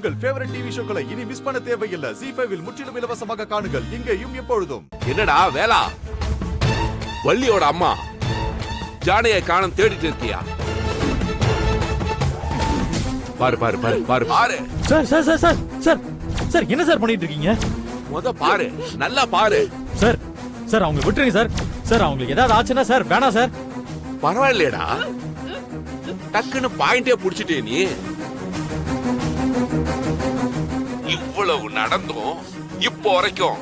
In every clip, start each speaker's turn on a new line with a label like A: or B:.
A: உங்கள் favourite TV ஷோக்களை இனி miss பண்ண தேவையில்லை. ZEE5 இல் முற்றிலும் இலவசமாக காணுங்கள். இங்கேயும் எப்பொழுதும்.
B: என்னடா வேலா, வள்ளியோட அம்மா ஜானையை காணோம் தேடிட்டு இருக்கியா? பாரு பாரு பாரு பாரு பாரு.
C: Sir sir sir sir sir sir என்ன சார் பண்ணிட்டு இருக்கீங்க?
B: பாரு, நல்லா பாரு.
C: சார் சார் அவங்க விட்டுருங்க சார். சார் அவங்களுக்கு ஏதாவது ஆச்சுன்னா சார் வேணாம் சார்.
B: பரவாயில்லையடா, டக்குன்னு பாயிண்டே புடிச்சிட்டே நீ. இவ்வளவு நடந்தும் இப்போ வரைக்கும்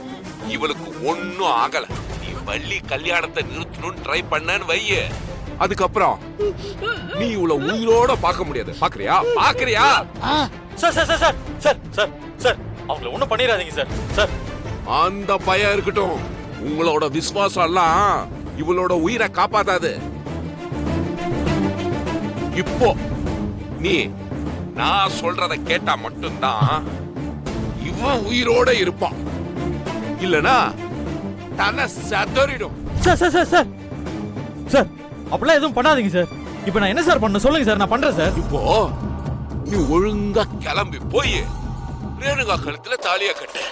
B: இவளுக்கு ஒன்னும் ஆகல. நீ வள்ளி கல்யாணத்தை நிறுத்தணும்னு ட்ரை பண்ணன்னு வைய, அதுக்கப்புறம் நீ இவ்வளவு உயிரோட பார்க்க முடியாது. பாக்குறியா பாக்குறியா?
C: Sir sir sir sir sir sir sir அவங்கள ஒண்ணும் பண்ணிடாதீங்க சார். சார்
B: அந்த பயம் இருக்கட்டும், உங்களோட விசுவாசம் எல்லாம் இவளோட உயிரை காப்பாத்தாது. இப்போ நீ நான் சொல்றத கேட்டா மட்டும்தான் இவன் உயிரோட இருப்பான். இல்லனா தலை சதறிடும்.
C: Sir sir sir sir sir அப்படிலாம் எதுவும் பண்ணாதீங்க சார். இப்போ நான் என்ன சார் பண்ண சொல்லுங்க சார், நான் பண்றேன் சார்.
B: இப்போ நீ ஒழுங்கா கிளம்பி போய் ரேணுகா கழுத்துல தாலியா கட்டு.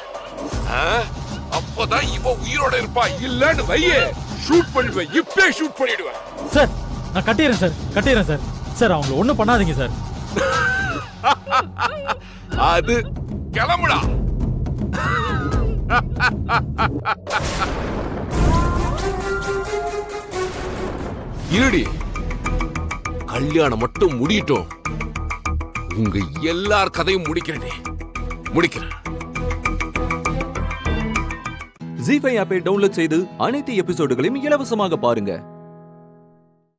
B: அப்பதான் இவ உயிரோட இருப்பா. இல்லன்னு வையே ஷூட் பண்ணிடுவேன். இப்பே ஷூட் பண்ணிடுவேன்.
C: சார் நான் கட்டிடுறேன் சார், கட்டிடுறேன் சார். சார் அவங்கள ஒண்ணும் பண்ணாதீங்க சார்.
B: அது கிளம்புடா. இருடி, கல்யாணம் மட்டும் முடியட்டும், உங்க எல்லார் கதையும் முடிக்கிறேன்.
D: ZEE5 ஆப்பை டவுன்லோட் செய்து அனைத்து எபிசோடுகளையும் இலவசமாக பாருங்க.